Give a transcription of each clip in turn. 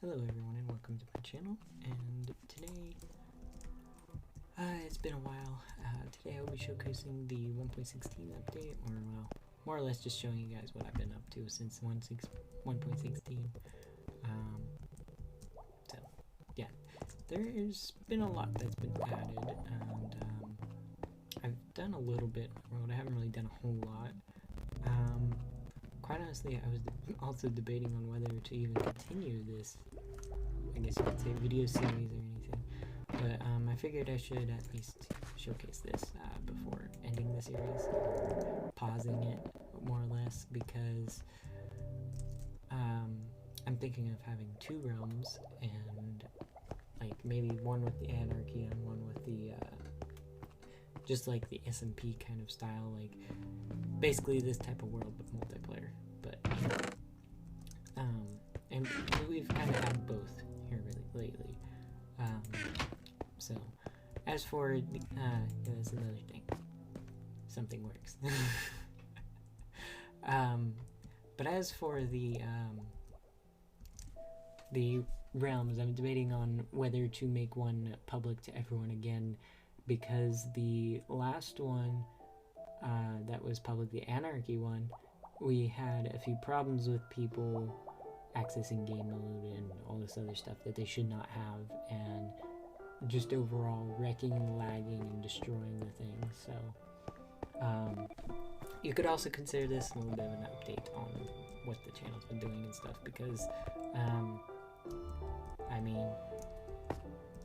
Hello everyone and welcome to my channel, and today, it's been a while. Today I will be showcasing the 1.16 update, or well, more or less just showing you guys what I've been up to since 1.16. So, yeah, there's been a lot that's been added, and I've done a little bit on the road. I haven't really done a whole lot. Quite honestly, I was also debating on whether to even continue this, I guess you could say, video series or anything. But I figured I should at least showcase this before ending the series, or pausing it more or less, because I'm thinking of having two realms, and like maybe one with the anarchy and one with the just like the SMP kind of style, like basically this type of world but multiplayer. But and we've kind of had both here lately. So as for the, yeah, that's another thing. Something works. But as for the realms, I'm debating on whether to make one public to everyone again, because the last one that was public, the Anarchy one, we had a few problems with people accessing game mode and all this other stuff that they should not have, and just overall wrecking and lagging and destroying the thing. So you could also consider this a little bit of an update on what the channel's been doing and stuff, because I mean,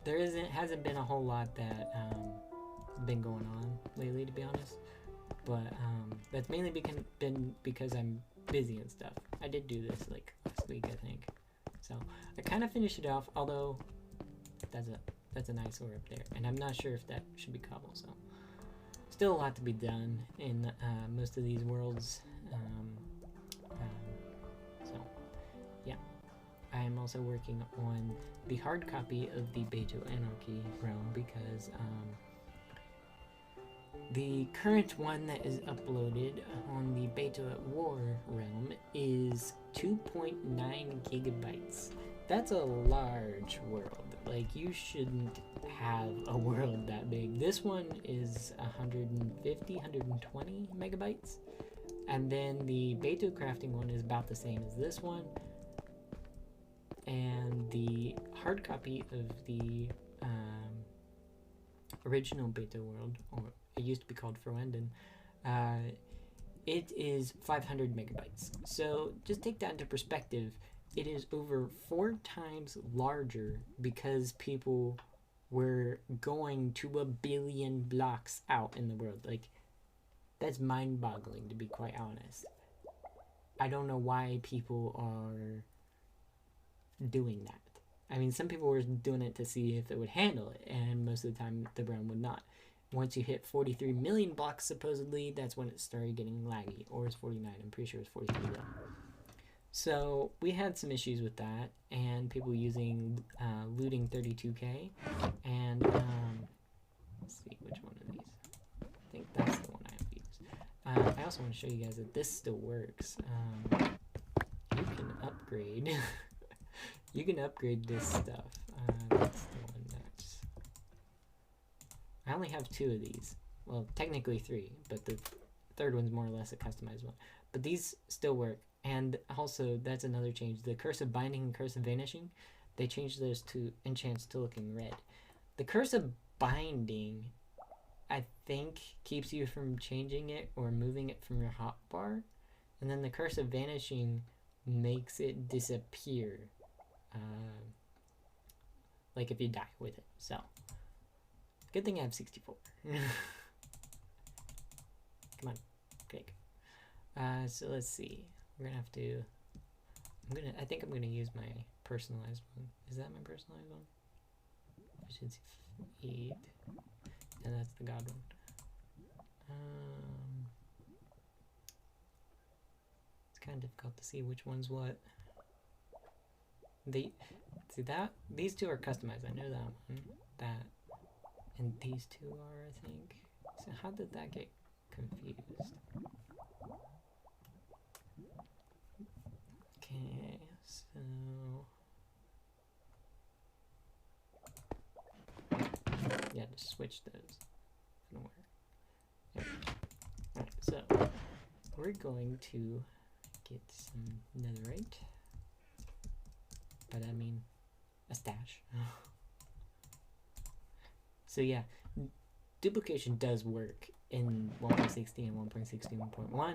there hasn't been a whole lot that been going on lately, to be honest. But that's mainly because I'm busy and stuff. I did do this like last week, I think. So I kind of finished it off, although that's a nice ore up there, and I'm not sure if that should be cobble. So still a lot to be done in most of these worlds. So yeah, I am also working on the hard copy of the Beto Anarchy realm, because the current one that is uploaded on the Beto at War realm is 2.9 gigabytes. That's a large world. Like, you shouldn't have a world that big. This one is 150, 120 megabytes. And then the Beto crafting one is about the same as this one. And the hard copy of the original Beto world, or it used to be called Froenden, it is 500 megabytes. So just take that into perspective. It is over 4 times larger, because people were going to 1 billion blocks out in the world. Like, that's mind-boggling, to be quite honest. I don't know why people are doing that. I mean, some people were doing it to see if it would handle it, and most of the time the realm would not. Once you hit 43 million blocks, supposedly, that's when it started getting laggy. Or it's 49, I'm pretty sure it's 43 though. So we had some issues with that, and people using looting 32k, and let's see which one of these. I think that's the one I have used. I also want to show you guys that this still works. You can upgrade. You can upgrade this stuff. That's the one that's... I only have 2 of these. Well, technically 3, but the third one's more or less a customized one. But these still work. And also, that's another change. The Curse of Binding and Curse of Vanishing, they changed those to enchants to looking red. The Curse of Binding, I think, keeps you from changing it or moving it from your hotbar. And then the Curse of Vanishing makes it disappear. Like if you die with it. So good thing I have 64. Come on, pick. So let's see. We're gonna have to. I think I'm gonna use my personalized one. Is that my personalized one? Efficiency 8. And that's the god one. It's kind of difficult to see which one's what. These 2 are customized. I know that one. That. And these 2 are, I think. So how did that get confused? Okay, so switch those. I don't know where. Alright, so we're going to get some netherite. But I mean, a stash. So yeah, duplication does work in 1.60 and 1.61.1.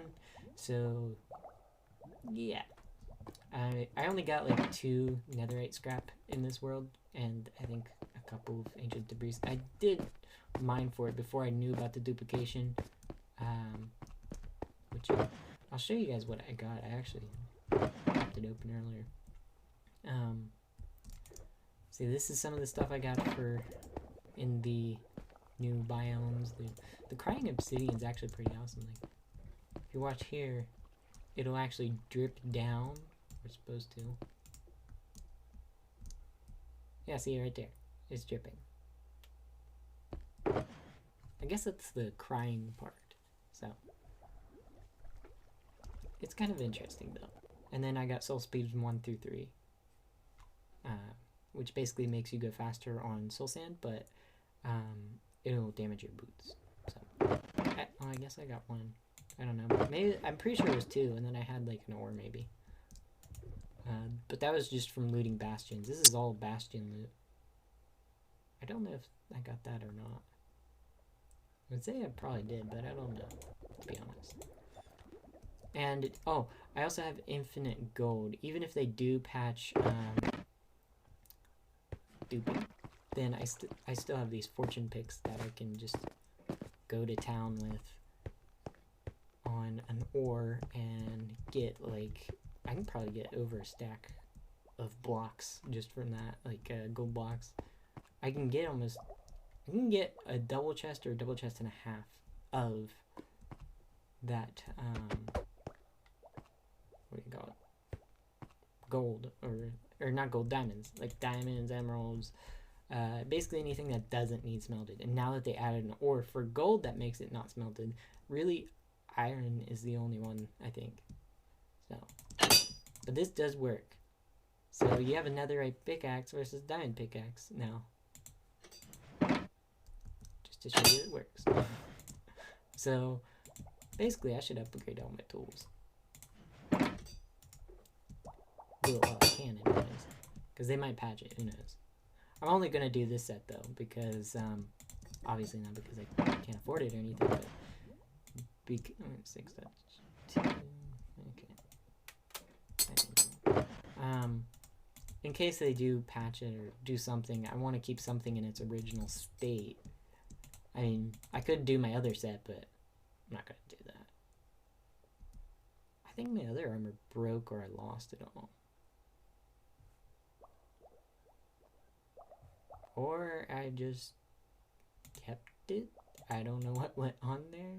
So yeah, I only got like 2 netherite scrap in this world, and I think a couple of ancient debris. I did mine for it before I knew about the duplication, which I'll show you guys what I got. I actually popped it open earlier. See, this is some of the stuff I got for in the new biomes. The crying obsidian is actually pretty awesome. Like, if you watch here, it'll actually drip down. We're supposed to. Yeah, see right there. It's dripping. I guess that's the crying part. So it's kind of interesting though. And then I got soul speeds 1 through 3. Which basically makes you go faster on soul sand, but it'll damage your boots. So, I guess I got 1. I don't know. Maybe I'm pretty sure it was 2, and then I had like an ore maybe. But that was just from looting bastions. This is all bastion loot. I don't know if I got that or not. I would say I probably did, but I don't know, to be honest. And oh, I also have infinite gold. Even if they do patch duping, then I still have these fortune picks that I can just go to town with on an ore and get like, I can probably get over a stack of blocks just from that, like gold blocks. I can get a double chest or a double chest and a half of that what do you call it, gold, or not gold, diamonds, like diamonds, emeralds, basically anything that doesn't need smelted. And now that they added an ore for gold that makes it not smelted, really iron is the only one, I think. So, but this does work. So you have a netherite pickaxe versus diamond pickaxe now, just to show you it works. So basically I should upgrade all my tools. Do it while I can anyways, because they might patch it, who knows. I'm only going to do this set though, because obviously not because I can't afford it or anything, but 6, that's 2, okay. In case they do patch it or do something, I want to keep something in its original state. I mean, I could do my other set, but I'm not going to do that. I think my other armor broke or I lost it all. Or I just kept it. I don't know what went on there.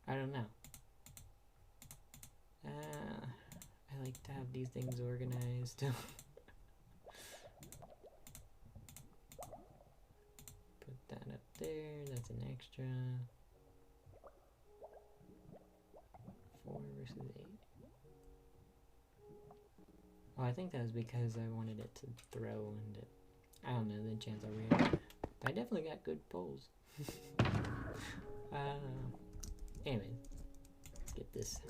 I don't know. I like to have these things organized. Put that up there. That's an extra. 4 versus 8. Oh, I think that was because I wanted it to throw and it, I don't know, the enchants are real. But I definitely got good pulls. Anyway, let's get this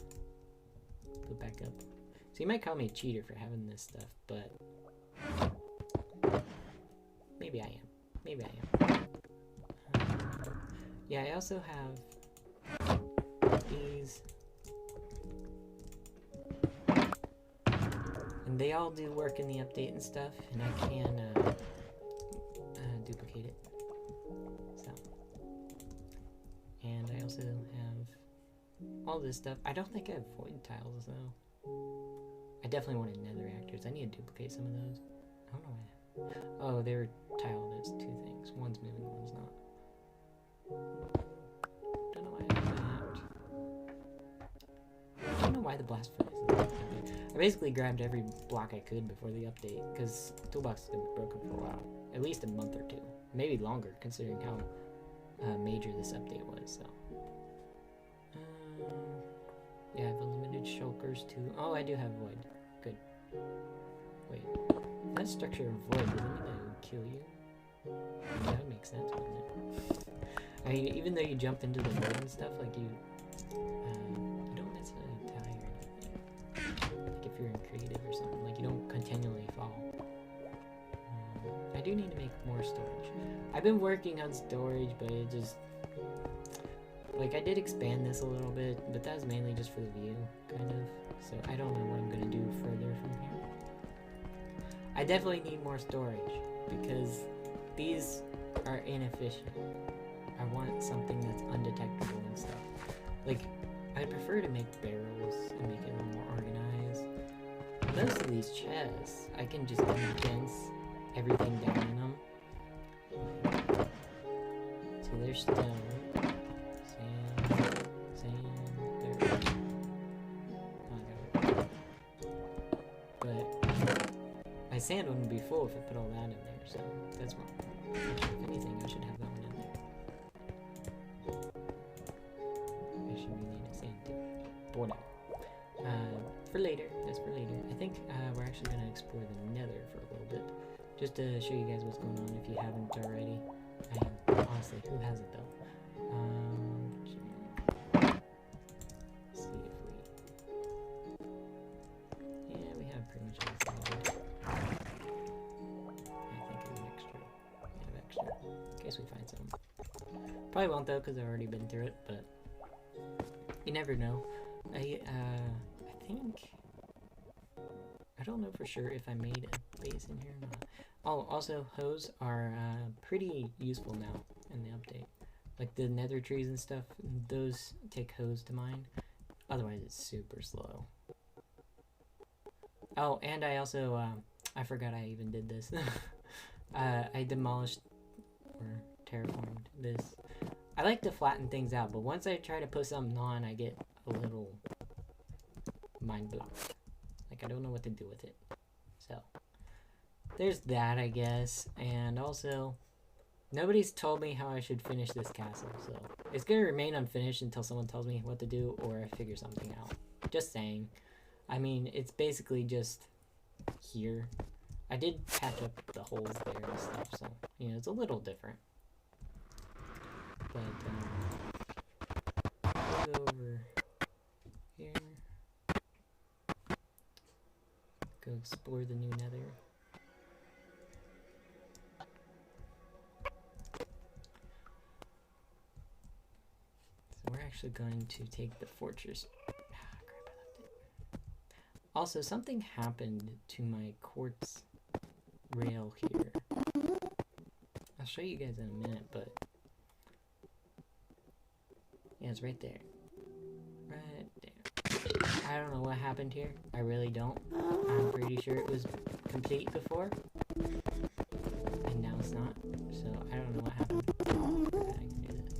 put back up. So you might call me a cheater for having this stuff, but maybe I am. Maybe I am. Yeah, I also have these. And they all do work in the update and stuff, and I can duplicate it. So, and I also have all this stuff. I don't think I have void tiles though. I definitely wanted nether reactors. I need to duplicate some of those. I don't know why. Oh, they're tiled as 2 things. One's moving, one's not. Don't know why I have that. I don't know why the blast furnace is not there. I basically grabbed every block I could before the update, because the toolbox has been broken for a while. At least a month or 2. Maybe longer, considering how major this update was, so. Yeah, I have unlimited shulkers too. Oh, I do have void. Good. Wait. If that structure of void, does it mean that it would kill you? That would make sense, wouldn't it? I mean, even though you jump into the wood and stuff, like you don't necessarily die or anything. Like if you're in creative or something, like you don't continually fall. I do need to make more storage. I've been working on storage, but it just, like, I did expand this a little bit, but that was mainly just for the view, kind of. So I don't know what I'm gonna do further from here. I definitely need more storage because these are inefficient. I want something that's undetectable and stuff. Like, I'd prefer to make barrels and make it a little more organized. Most of these chests, I can just condense everything down in them. So there's stone, sand, there. But my sand wouldn't be full if I put all that in there, so that's wrong. If anything, I should have that one in there. Actually, we need a sand too. But whatever. For later, that's for later. I think we're actually going to explore the Nether for a little bit. Just to show you guys what's going on if you haven't already. And honestly, who hasn't though? Let's see if we... Yeah, we have pretty much everything. I think I have extra. We have extra. In case we find some. Probably won't though, because I've already been through it, but you never know. I think... I don't know for sure if I made a base in here or not. Oh, also, hoes are pretty useful now in the update. Like the nether trees and stuff, those take hoes to mine. Otherwise, it's super slow. Oh, and I also, I forgot I even did this. I demolished or terraformed this. I like to flatten things out, but once I try to put something on, I get a little mind blocked. Like, I don't know what to do with it. So, there's that, I guess. And also, nobody's told me how I should finish this castle. So, it's going to remain unfinished until someone tells me what to do or I figure something out. Just saying. I mean, it's basically just here. I did patch up the holes there and stuff, so, you know, it's a little different. But, let's go over here. Go explore the new Nether. So we're actually going to take the fortress. Ah, crap, I left it. Also, something happened to my quartz rail here. I'll show you guys in a minute, but yeah, it's right there. Right there. I don't know what happened here. I really don't. I'm pretty sure it was complete before. And now it's not. So I don't know what happened. I can do that.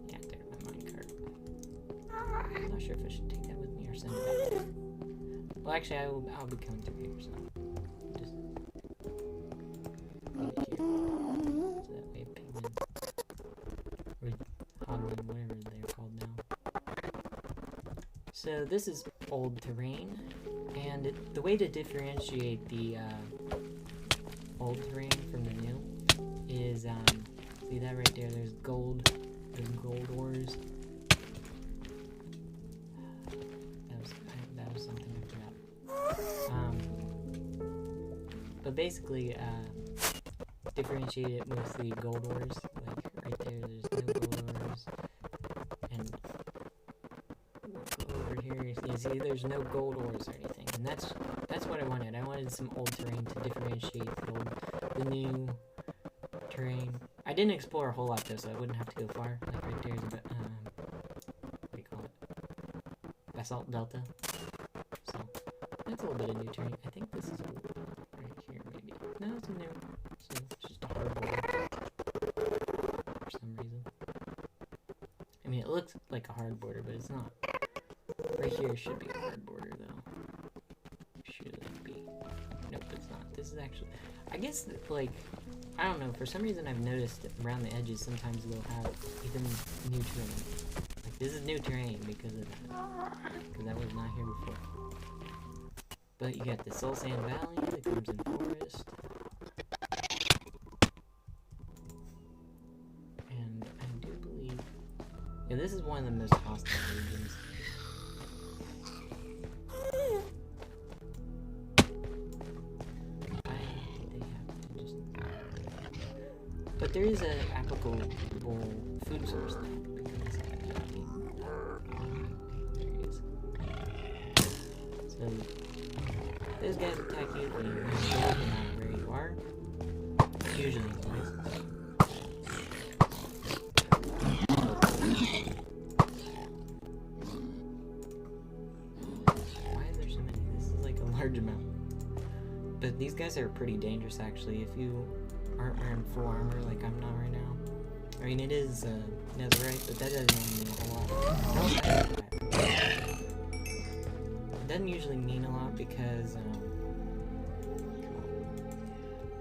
Yeah, there's my minecart. I'm not sure if I should take that with me or send it back there. Well, actually, I'll be coming through here, so just leave it here. So that way pigmen or hogmen, whatever they're called now. So this is old terrain, and the way to differentiate the old terrain from the new is, see that right there? There's gold ores. That was something I forgot. But basically, differentiate it with the gold ores. Like right there, there's no gold ores, and over here, you see, there's no gold ores or anything, and that's what I wanted. I wanted some old terrain to differentiate the new terrain. I didn't explore a whole lot though, so I wouldn't have to go far. Like right there's a what do you call it? Basalt delta. So that's a little bit of new terrain. I think this is old right here, maybe. No, it's new. So it's just a hard border for some reason. I mean, it looks like a hard border, but it's not. Right here should be a hard border, though. Should it be? Nope, it's not. This is actually... I guess, like... I don't know. For some reason, I've noticed around the edges, sometimes they'll have even new terrain. Like, this is new terrain because of that. Because that was not here before. But you got the Soul Sand Valley, the Crimson Forest. And I do believe... Yeah, this is one of the most hostile regions. But there is an applicable food source though, because there he is. So those guys attack you when you're not where you are. Usually twice. Why is there so many? This is like a large amount. But these guys are pretty dangerous actually if you aren't wearing full armor like I'm not right now. I mean, it is netherite, but that doesn't really mean a whole lot. It doesn't usually mean a lot because,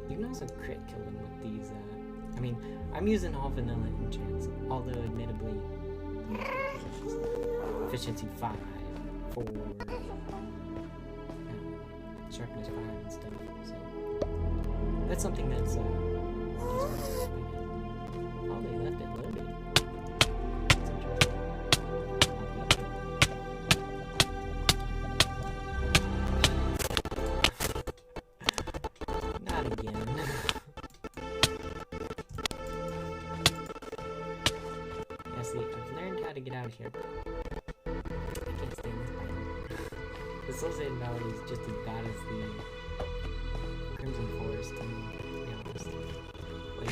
you can also crit kill them with these, I mean, I'm using all vanilla enchants, although admittedly, efficiency 5 for sharpness 5 and stuff, so that's something that's, oh, they left it loaded. That's interesting. Not again. Yeah, see, I've learned how to get out of here. I can't stand this part. The Soul Sand Valley is just as bad as the Crimson Forest, to be honest. Like,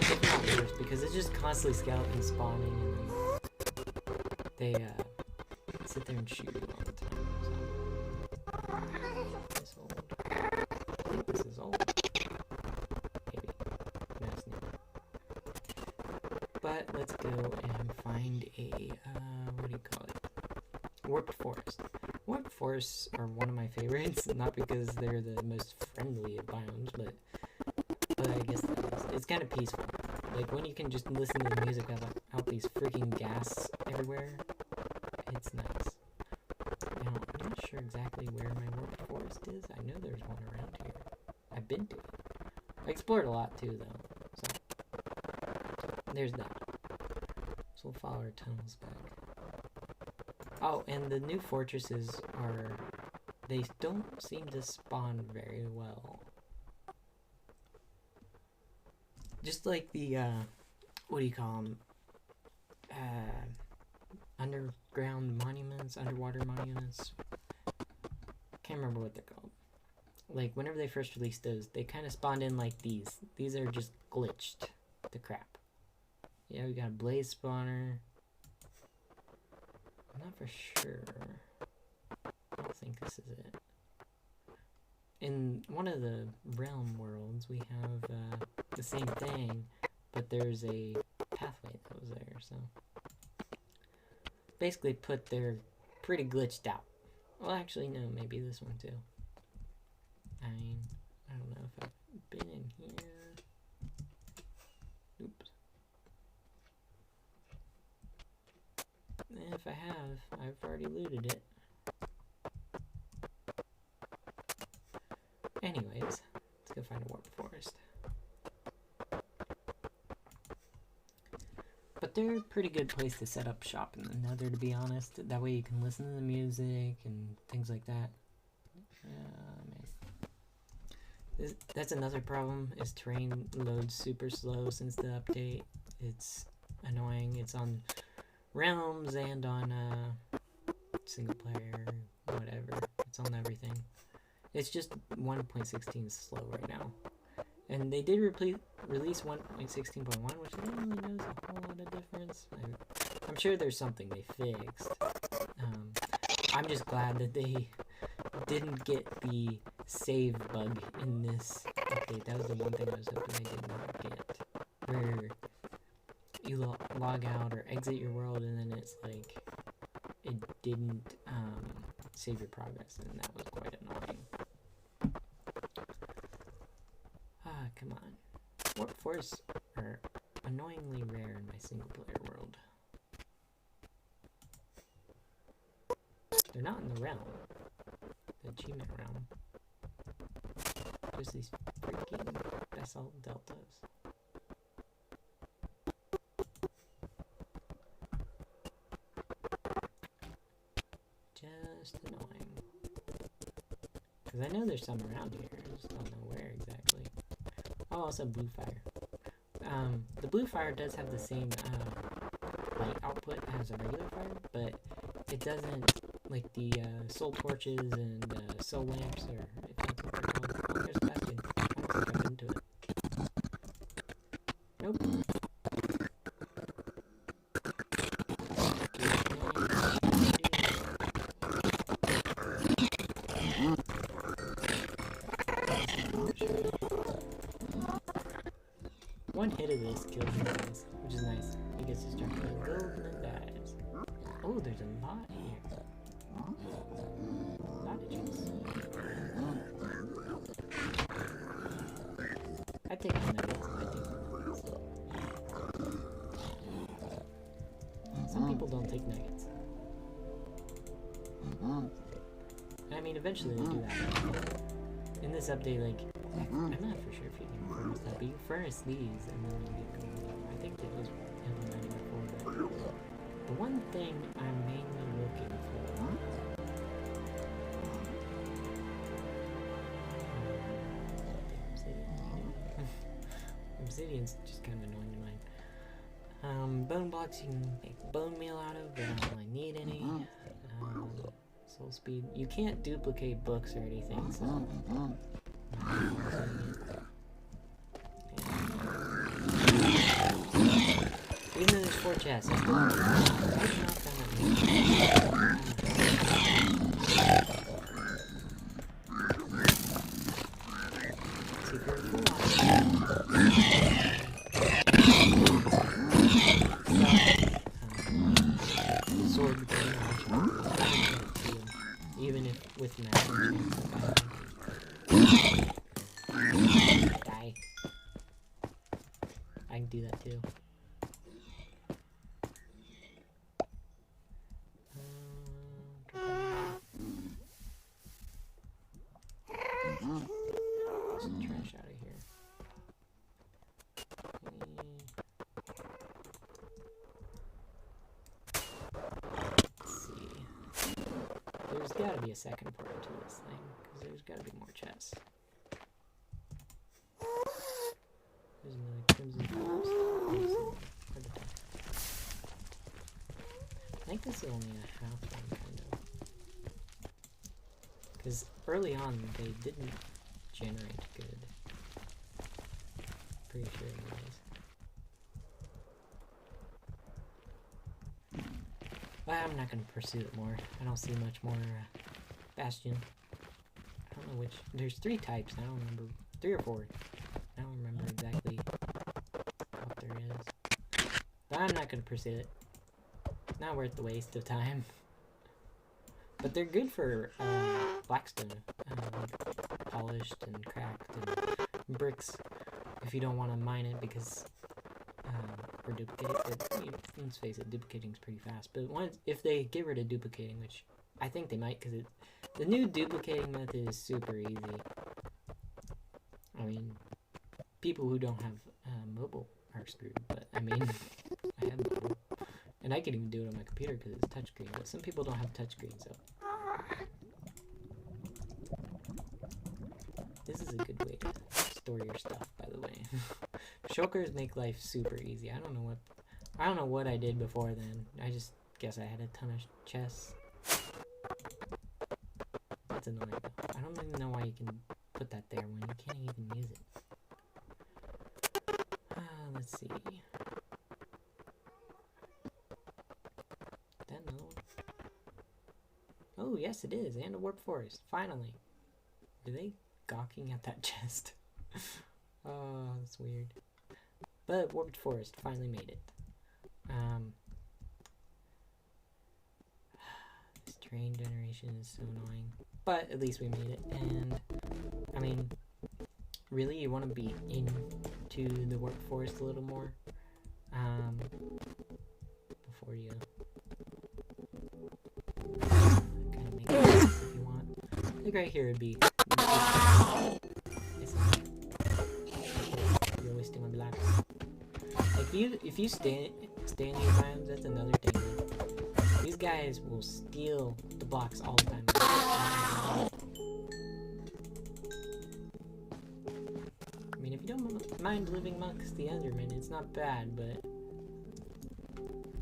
it's not worse, because it's just constantly skeleton spawning, and they, sit there and shoot you all the time, so. This old. I think this is old. Maybe. No, it's new. But, let's go and find a, what do you call it? Warped Forest. Warped forests are one of my favorites, not because they're the most friendly of biomes, but I guess that is. It's kind of peaceful. Like, when you can just listen to the music without these freaking gas everywhere, it's nice. Now, I'm not sure exactly where my warped forest is. I know there's one around here. I've been to it. I explored a lot, too, though, so there's that. So we'll follow our tunnels back. Oh, and the new fortresses are... they don't seem to spawn very well. Just like the, what do you call them? Underground monuments, underwater monuments. Can't remember what they're called. Like, whenever they first released those, they kind of spawned in like these. These are just glitched to crap. Yeah, we got a blaze spawner. I'm not for sure. I don't think this is it. In one of the realm worlds, we have the same thing, but there's a pathway that was there, so. Basically they're pretty glitched out. Well, actually, no, maybe this one too. I mean, I don't know if I've been in here. Oops. If I have, I've already looted it. Anyways, let's go find a warped forest. But they're a pretty good place to set up shop in the Nether, to be honest. That way you can listen to the music and things like that. Man. That's another problem, is terrain loads super slow since the update. It's annoying. It's on realms and on single player, whatever. It's on everything. It's just 1.16 is slow right now. And they did release 1.16.1, which I don't really know is a whole lot of difference. I'm sure there's something they fixed. I'm just glad that they didn't get the save bug in this update. That was the one thing I was hoping they did not get. Where you log out or exit your world and then it's like, it didn't save your progress, and that was quite annoying. Come on. Warped forests are annoyingly rare in my single player world. They're not in the realm. They're achievement realm. There's these freaking basalt deltas. Just annoying. Because I know there's some around here, I just don't know where exactly. Oh, also blue fire. The blue fire does have the same light output as a regular fire, but it doesn't, like the soul torches and soul lamps, or if that's what they're called. Oh, there's a bastion. I don't think I've been to it. Nope. One hit of this kills these guys, which is nice. He gets to start getting gold and then dies. Oh, there's a lot here. A lot of chests. I take the nuggets. Some people don't take nuggets. I mean, eventually they do that. In this update, like, I'm not for sure if you can furnace that, but you furnace these and then you get gold. I think it was implemented before that. The one thing I'm mainly looking for... Obsidian's just kind of annoying to mine. Bone blocks you can make bone meal out of, but I don't really need any. Soul speed. You can't duplicate books or anything, so... Even though there's 4 chests, I still not see if you're a fool. Sword even if with magic. Die. I can do that too. Some trash out of here. Let's see. There's gotta be a second part to this thing, because there's gotta be more chests. There's another crimson forest. I think this is only a half one, kind of. Because early on, they didn't generate good. Pretty sure anyways. But I'm not going to pursue it more. I don't see much more bastion. I don't know which. There's 3 types. I don't remember. 3 or 4. I don't remember exactly what there is. But I'm not going to pursue it. Not worth the waste of time. But they're good for blackstone. Like polished and cracked and bricks. If you don't want to mine it because... or duplicate it. Let's face it, duplicating is pretty fast. But if they get rid of duplicating, which I think they might, because the new duplicating method is super easy. I mean, people who don't have mobile are screwed, but I mean, I have mobile. And I can even do it on my computer because it's touchscreen, but some people don't have touchscreen, so. This is a good way to store your stuff, by the way. Shulkers make life super easy. I don't know what I did before then. I just guess I had a ton of chests. That's annoying though. I don't even know why you can put that there when you can't even use it. Let's see. That another one? Oh yes it is, and a warp forest. Finally. Are they gawking at that chest? Oh, that's weird. But warped forest finally made it. This terrain generation is so annoying. But at least we made it. And I mean, really, you want to be into the warped forest a little more before you kind of make it if you want. Like right here would be. You're wasting my blocks. Like if you stay in these biomes, that's another thing. These guys will steal the blocks all the time. I mean, if you don't mind living amongst the Endermen, it's not bad, but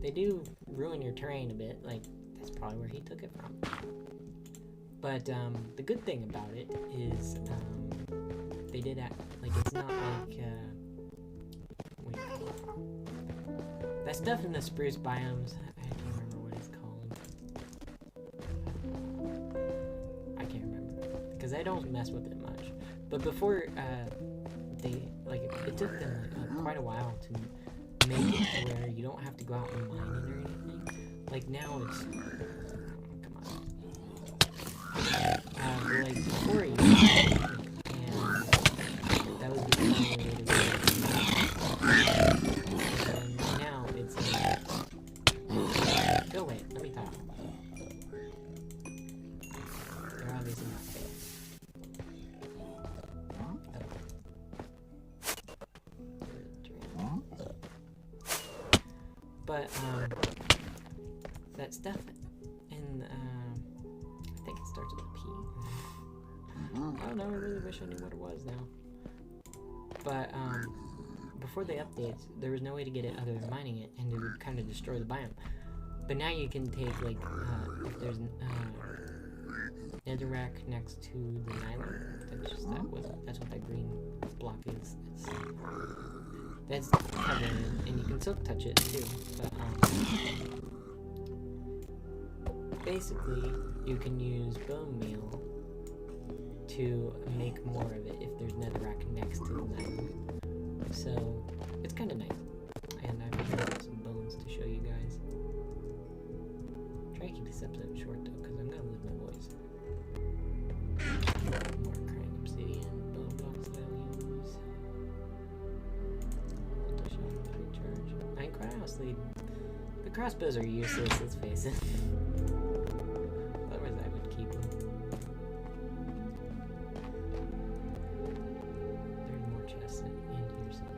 they do ruin your terrain a bit. Like, that's probably where he took it from. But the good thing about it is they did that. Like, it's not like what do you call it? That stuff in the spruce biomes. I can't remember what it's called. I can't remember because I don't mess with it much. But before it took them quite a while to make it to where you don't have to go out and mine it or anything. Like now it's come on. Like before you and that was the only way to do it. And now it's go away, let me talk. They're obviously not safe. But that stuff in I think it starts with a P. I don't know, I really wish I knew what it was now. But before the updates, there was no way to get it other than mining it, and it would kind of destroy the biome. But now you can take like if there's netherrack next to the nylon, that's what that green block is. That's covered, and you can silk touch it too. But basically, you can use bone meal to make more of it if there's netherrack next to the nylon. So it's kind of nice. And I've got some bones to show you guys. Try to keep this episode short though, because I'm gonna lose my voice. More crying obsidian bone blocks that I'll use. Recharge. I mean, quite honestly, the crossbows are useless, let's face it. Otherwise I would keep them. There's more chests in here somewhere.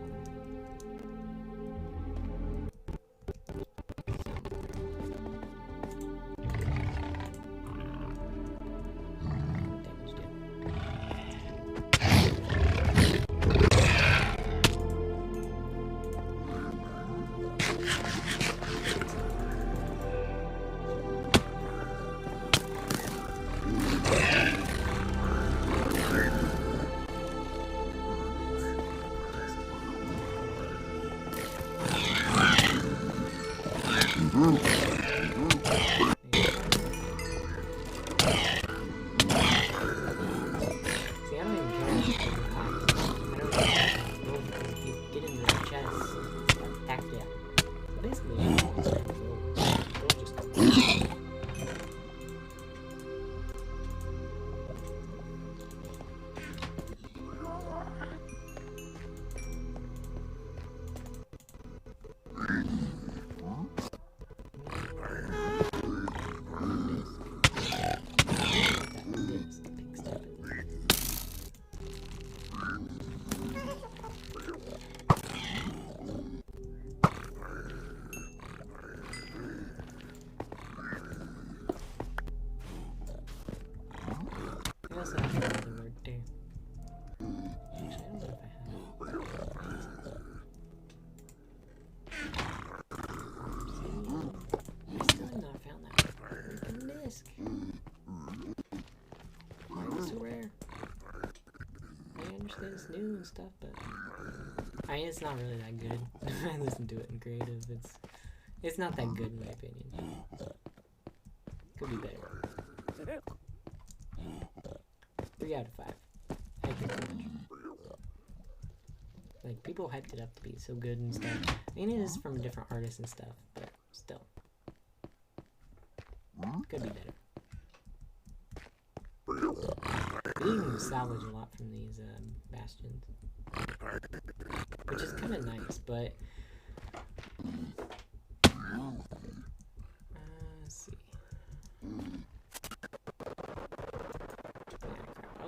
It's new and stuff, but I mean, it's not really that good. I listen to it in creative. It's not that good in my opinion. Could be better. 3 out of 5. I think too much. Like people hyped it up to be so good and stuff. I mean, it is from different artists and stuff, but still, could be better. You can salvage a lot from these bastions, which is kind of nice, but let's see.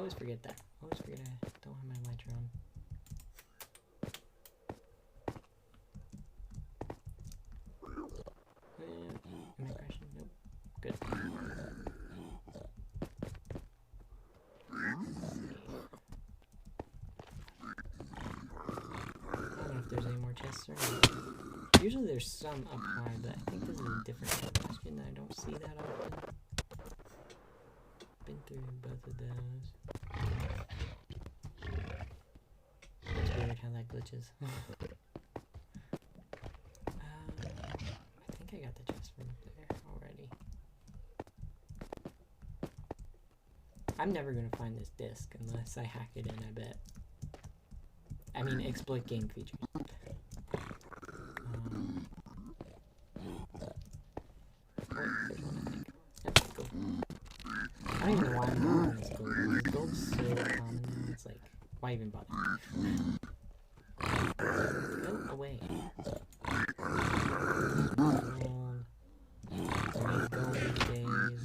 always forget that. I always forget I don't have my lighter on. Am I crashing? Nope. Good. I don't know if there's any more chests or not. Usually there's some up high, but I think this is a different bastion. I don't see that often. Been through both of those. It's weird how that glitches. I think I got the chest from there already. I'm never gonna find this disc unless I hack it in, I bet. I mean, exploit game features. There's one, I think. Yep, cool. I don't even know why I'm doing this gold. This gold's so common now, it's like, why even bother? Go away. Gold these days.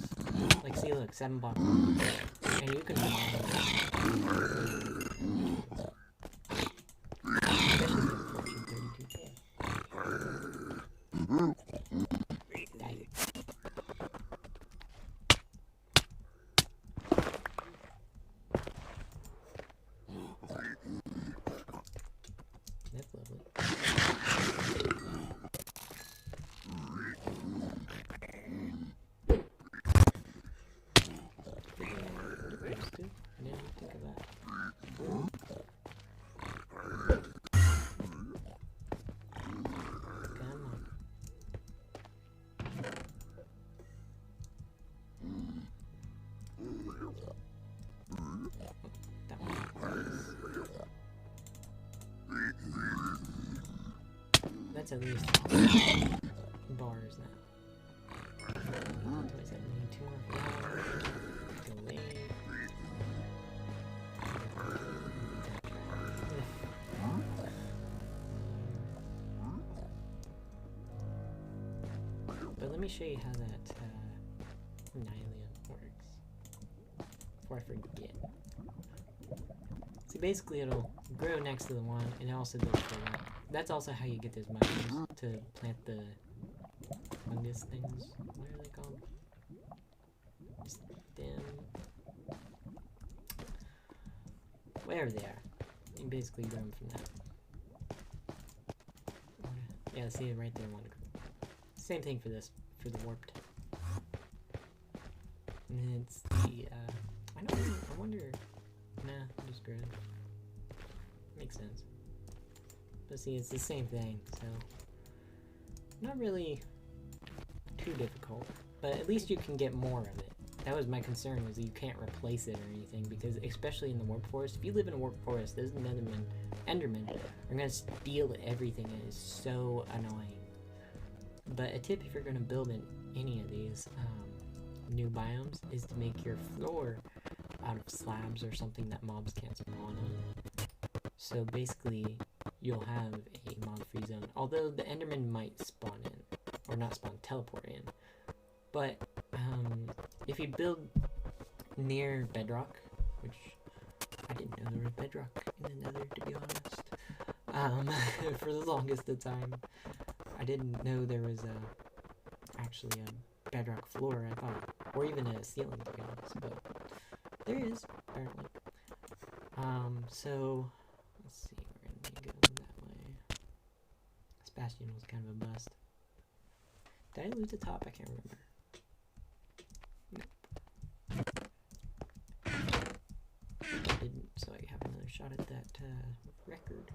Like, see, look, 7 blocks. And you can mine it. That's lovely. I didn't think of that. Come on. That one. That's at least bars now. 27, 2 more flowers. Delay. But let me show you how that Nylian works before I forget. See, basically it'll grow next to the one, and it also does for that. That's also how you get those mushrooms to plant the fungus things. What are they called? Stem. Wherever they are. You can basically grow them from that. Yeah, see it right there. One. Same thing for this, for the warped. And then it's the, I don't know, I wonder, nah, I'll just grow it. Makes sense. But see, it's the same thing, so not really too difficult, but at least you can get more of it. That was my concern, was that you can't replace it or anything, because especially in the warp forest, if you live in a warp forest, those Endermen are gonna steal everything, and it's so annoying. But a tip if you're gonna build in any of these new biomes is to make your floor out of slabs or something that mobs can't spawn on. So basically, you'll have a mob-free zone. Although the Enderman might spawn in, or not spawn, teleport in. But if you build near bedrock, which I didn't know there was bedrock in the Nether, to be honest. For the longest of time, I didn't know there was actually a bedrock floor, I thought, or even a ceiling, to be honest. But there is, apparently. So let's see, we're gonna go that way. This bastion was kind of a bust. Did I loot the top? I can't remember. Nope. I didn't, so I have another shot at that record.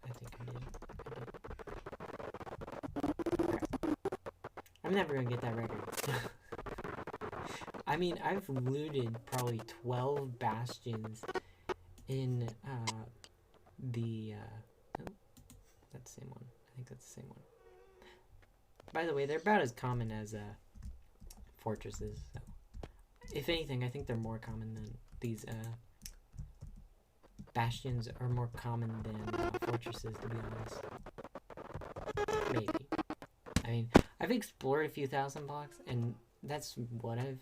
I think I did. Alright. I'm never gonna get that record. I mean, I've looted probably 12 bastions in the oh, that's the same one. I think that's the same one. By the way, they're about as common as fortresses. So, if anything, I think they're more common than these bastions are more common than fortresses, to be honest. Maybe. I mean, I've explored a few thousand blocks, and that's what I've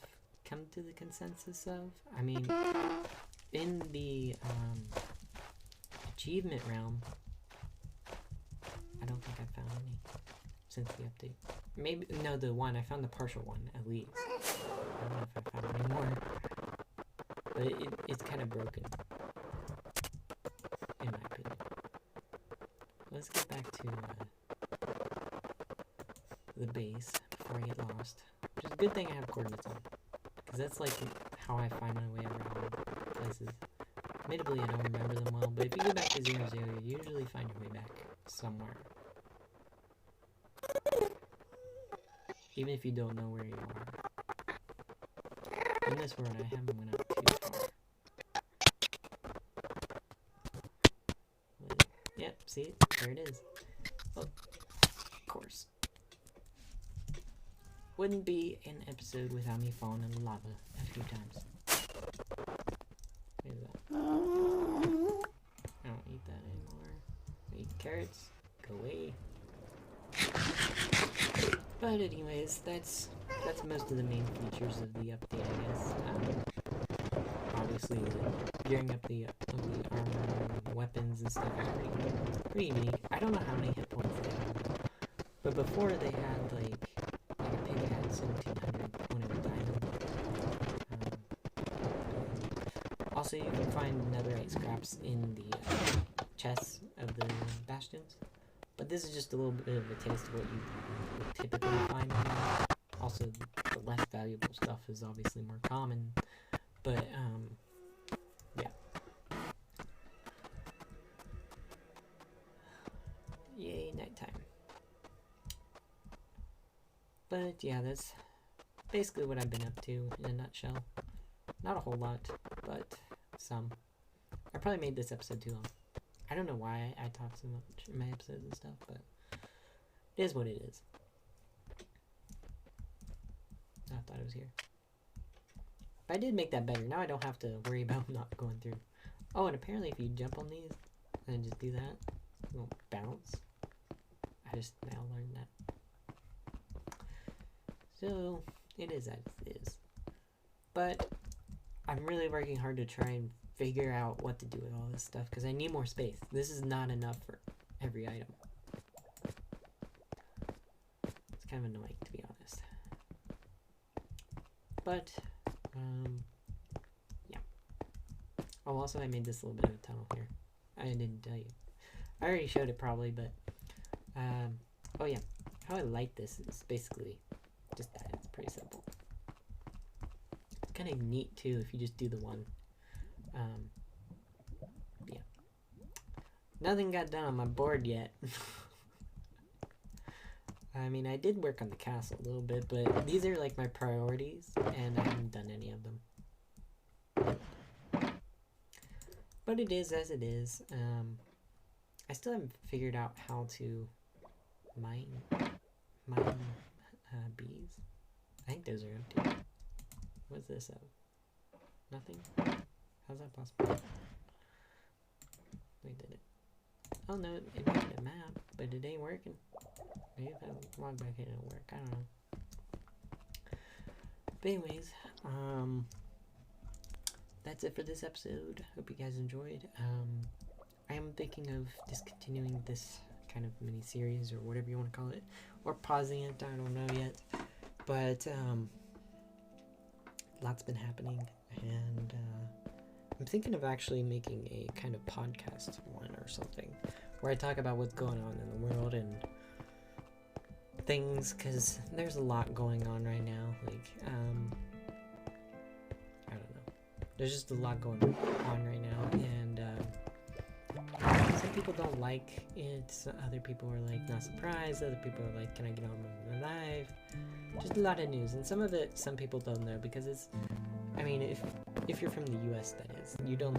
come to the consensus of. I mean, in the achievement realm, I don't think I found any since the update. Maybe, no, the one, I found the partial one, at least. I don't know if I found any more. But it's kind of broken, in my opinion. Let's get back to the base before I get lost. Which is a good thing I have coordinates on. Because that's like how I find my way around places. Admittedly, I don't remember them well, but if you go back to ZirZang, you usually find your way back somewhere. Even if you don't know where you are. In this world, I haven't went up too far. Yep, see? There it is. Oh, of course. Wouldn't be an episode without me falling in the lava a few times. Look at that. I don't eat that anymore. I eat carrots. Go away. But anyways, that's most of the main features of the update, I guess. Obviously, gearing up the armor and weapons and stuff is pretty unique. I don't know how many hit points they have, but before they had like a pig had 1700 when it was diamond. Also, you can find netherite scraps in the chests of the bastions. But this is just a little bit of a taste of what you would typically find in there. Also, the less valuable stuff is obviously more common. But, yeah. Yay, nighttime. But, yeah, that's basically what I've been up to in a nutshell. Not a whole lot, but some. I probably made this episode too long. I don't know why I talk so much in my episodes and stuff, but it is what it is. I thought it was here. But I did make that better. Now I don't have to worry about not going through. Oh, and apparently if you jump on these and just do that, it won't bounce. I just now learned that. So, it is as it is. But I'm really working hard to try and figure out what to do with all this stuff because I need more space. This is not enough for every item. It's kind of annoying, to be honest. But, yeah. Oh, also I made this little bit of a tunnel here. I didn't tell you. I already showed it probably, but, oh yeah. How I light this is basically just that. It's pretty simple. It's kind of neat too if you just do the one. Yeah. Nothing got done on my board yet. I mean, I did work on the castle a little bit, but these are like my priorities, and I haven't done any of them. But it is as it is. I still haven't figured out how to mine bees. I think those are empty. What's this of? Nothing? How's that possible? We did it. Oh no, it made a map, but it ain't working. Maybe if I log back in, it'll work. I don't know. But anyways, that's it for this episode. Hope you guys enjoyed. I am thinking of discontinuing this kind of mini-series, or whatever you want to call it. Or pausing it, I don't know yet. But, lots been happening, and, I'm thinking of actually making a kind of podcast one or something, where I talk about what's going on in the world and things, because there's a lot going on right now. Like, I don't know. There's just a lot going on right now, and some people don't like it. Other people are like not surprised. Other people are like, "Can I get on with my life?" Just a lot of news, and some of it, some people don't know because it's. I mean, if you're from the U.S., that is, you don't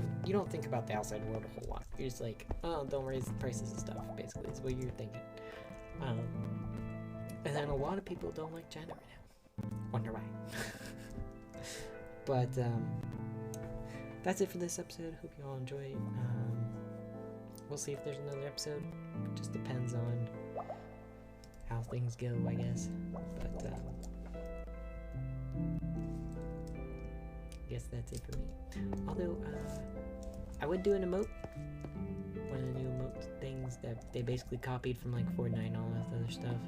think about the outside world a whole lot. You're just like, oh, don't raise the prices and stuff. Basically, is what you're thinking. And then a lot of people don't like China right now. Wonder why. But that's it for this episode. Hope you all enjoy. We'll see if there's another episode. It just depends on how things go, I guess. But guess that's it for me. Although, I would do an emote. One of the new emote things that they basically copied from like Fortnite and all that other stuff.